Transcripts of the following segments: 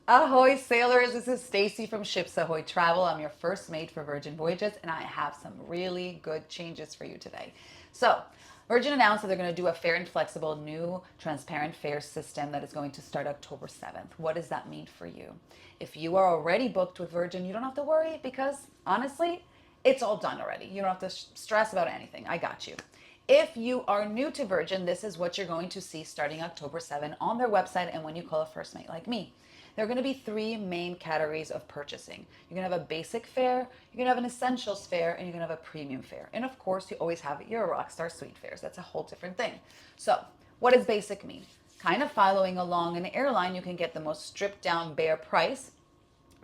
Ahoy sailors, this is Stacy from Ships Ahoy Travel. I'm your first mate for Virgin Voyages and I have some really good changes for you today. So, Virgin announced that they're going to do a fair and flexible new transparent fare system that is going to start October 7th. What does that mean for you? If you are already booked with Virgin, you don't have to worry because honestly, it's all done already. You don't have to stress about anything. I got you. If you are new to Virgin, this is what you're going to see starting October 7 on their website and when you call a first mate like me. There are going to be three main categories of purchasing. You're going to have a basic fare, you're going to have an essentials fare, and you're going to have a premium fare. And of course, you always have your Rockstar Suite fares. That's a whole different thing. So, what does basic mean? Kind of following along an airline, you can get the most stripped down bare price.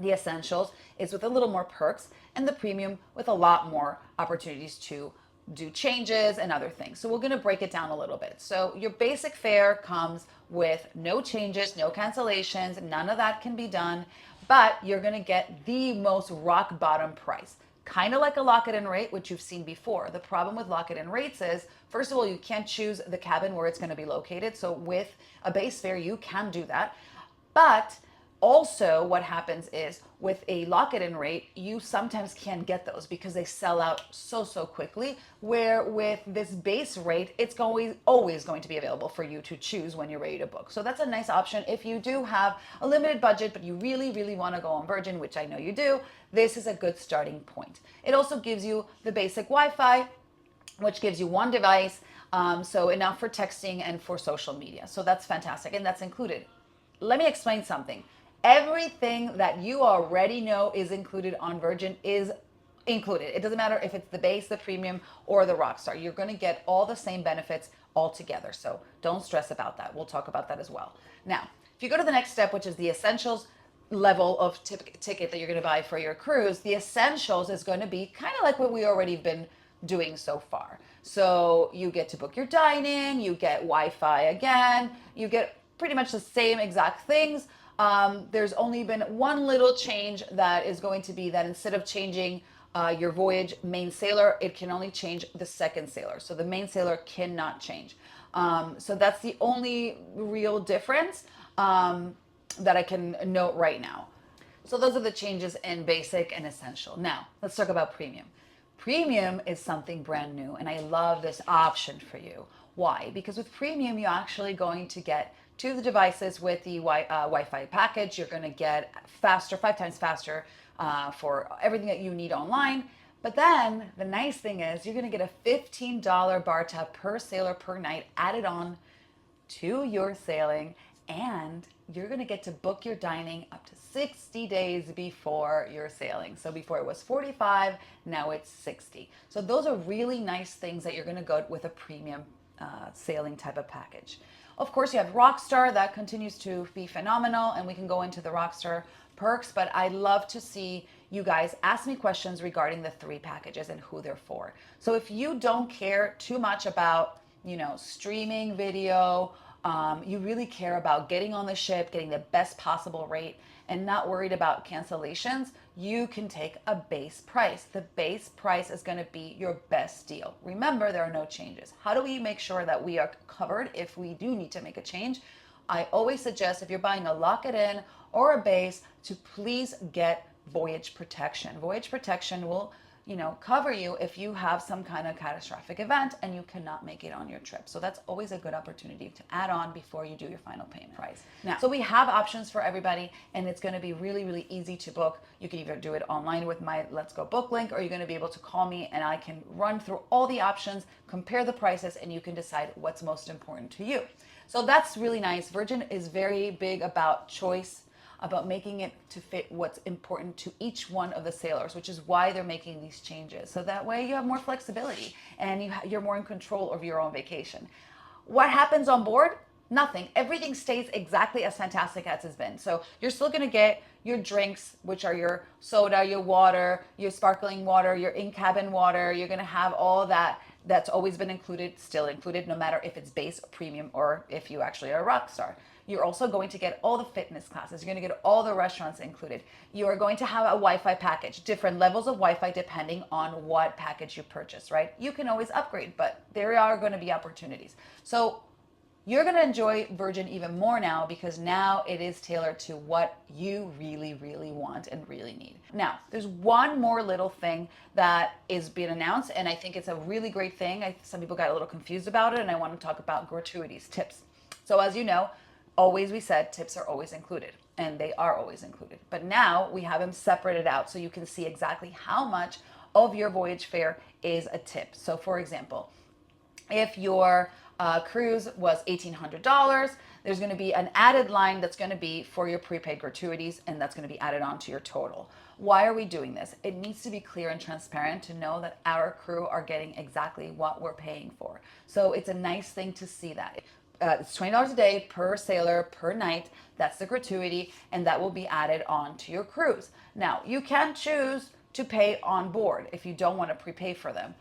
The essentials is with a little more perks, and the premium with a lot more opportunities to do changes and other things. So we're going to break it down a little bit. So your basic fare comes with no changes, no cancellations, none of that can be done, but you're going to get the most rock bottom price. Kind of like a lock it in rate, which you've seen before. The problem with lock it in rates is, first of all, you can't choose the cabin where it's going to be located. So with a base fare, you can do that. But also, what happens is with a lock it in rate, you sometimes can't get those because they sell out so quickly. Where with this base rate, it's always going to be available for you to choose when you're ready to book. So that's a nice option if you do have a limited budget, but you really want to go on Virgin, which I know you do. This is a good starting point. It also gives you the basic Wi-Fi, which gives you one device, so enough for texting and for social media. So that's fantastic, and that's included. Let me explain something. Everything that you already know is included on Virgin is included. It doesn't matter if it's the base, the premium, or the Rockstar. You're going to get all the same benefits all together. So don't stress about that. We'll talk about that as well. Now, if you go to the next step, which is the essentials level of ticket that you're going to buy for your cruise, the essentials is going to be kind of like what we already been doing so far. So you get to book your dining, you get Wi-Fi again, you get pretty much the same exact things. There's only been one little change that is going to be that instead of changing your voyage main sailor, it can only change the second sailor. So the main sailor cannot change. So that's the only real difference that I can note right now. So those are the changes in basic and essential. Now, let's talk about premium. Premium is something brand new, and I love this option for you. Why? Because with premium, you're actually going to get to the devices with the Wi-Fi package. You're going to get faster, 5 times faster for everything that you need online. But then the nice thing is you're going to get a $15 bar tab per sailor per night added on to your sailing, and you're going to get to book your dining up to 60 days before your sailing. So before it was 45, now it's 60. So those are really nice things that you're going to go with a premium sailing type of package. Of course, you have Rockstar that continues to be phenomenal, and we can go into the Rockstar perks, but I love to see you guys ask me questions regarding the three packages and who they're for. So if you don't care too much about, streaming video, you really care about getting on the ship, getting the best possible rate, and not worried about cancellations, you can take a base price. The base price is going to be your best deal. Remember, there are no changes. How do we make sure that we are covered if we do need to make a change? I always suggest if you're buying a lock it in or a base to please get voyage protection. Voyage protection will cover you if you have some kind of catastrophic event and you cannot make it on your trip. So that's always a good opportunity to add on before you do your final payment price. Now, so we have options for everybody, and it's going to be really easy to book. You can either do it online with my Let's Go Book link, or you're going to be able to call me and I can run through all the options, compare the prices, and you can decide what's most important to you. So that's really nice. Virgin is very big about choice, about making it to fit what's important to each one of the sailors, which is why they're making these changes. So that way you have more flexibility and you're more in control of your own vacation. What happens on board? Nothing. Everything stays exactly as fantastic as it's been. So you're still going to get your drinks, which are your soda, your water, your sparkling water, your in-cabin water. You're going to have all that that's always been included, still included, no matter if it's base, premium, or if you actually are a rock star. You're also going to get all the fitness classes. You're going to get all the restaurants included. You are going to have a Wi-Fi package, different levels of Wi-Fi depending on what package you purchase, right? You can always upgrade, but there are going to be opportunities. So you're going to enjoy Virgin even more now because now it is tailored to what you really, really want and really need. Now, there's one more little thing that is being announced, and I think it's a really great thing. Some people got a little confused about it, and I want to talk about gratuities, tips. So as you know, always we said tips are always included, and they are always included. But now we have them separated out so you can see exactly how much of your voyage fare is a tip. So for example, if your cruise was $1,800, there's going to be an added line that's going to be for your prepaid gratuities, and that's going to be added on to your total. Why are we doing this? It needs to be clear and transparent to know that our crew are getting exactly what we're paying for. So it's a nice thing to see that. It's $20 a day per sailor per night. That's the gratuity, and that will be added on to your cruise. Now, you can choose to pay on board if you don't want to prepay for them,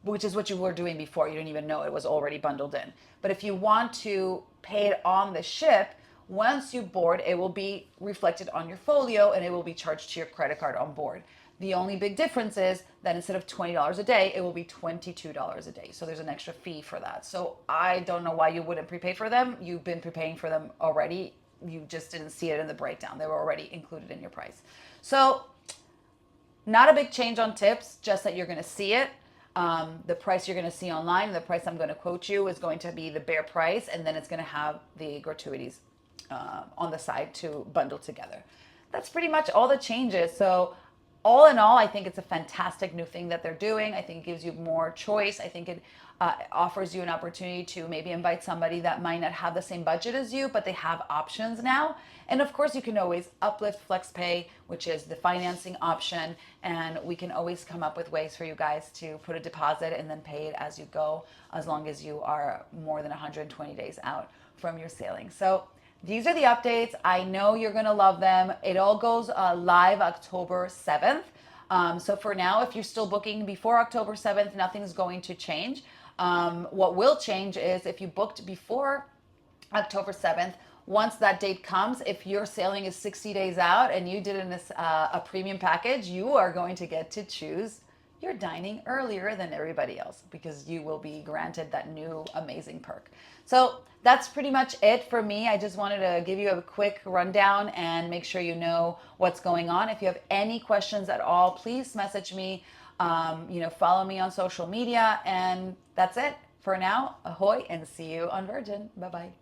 which is what you were doing before. You didn't even know it was already bundled in. But if you want to pay it on the ship, once you board, it will be reflected on your folio and it will be charged to your credit card on board. The only big difference is that instead of $20 a day, it will be $22 a day. So there's an extra fee for that. So I don't know why you wouldn't prepay for them. You've been prepaying for them already. You just didn't see it in the breakdown. They were already included in your price. So not a big change on tips, just that you're going to see it. The price you're going to see online, the price I'm going to quote you is going to be the bare price, and then it's going to have the gratuities on the side to bundle together. That's pretty much all the changes. So all in all, I think it's a fantastic new thing that they're doing. I think it gives you more choice. I think it offers you an opportunity to maybe invite somebody that might not have the same budget as you, but they have options now. And of course, you can always uplift FlexPay, which is the financing option. And we can always come up with ways for you guys to put a deposit and then pay it as you go, as long as you are more than 120 days out from your sailing. So these are the updates. I know you're going to love them. It all goes live October 7th. So for now, if you're still booking before October 7th, nothing's going to change. What will change is if you booked before October 7th, once that date comes, if your sailing is 60 days out and you did in this a premium package, you are going to get to choose your dining earlier than everybody else because you will be granted that new amazing perk. So that's pretty much it for me. I just wanted to give you a quick rundown and make sure you know what's going on. If you have any questions at all, please message me. Follow me on social media, and that's it for now. Ahoy, and see you on Virgin. Bye-bye.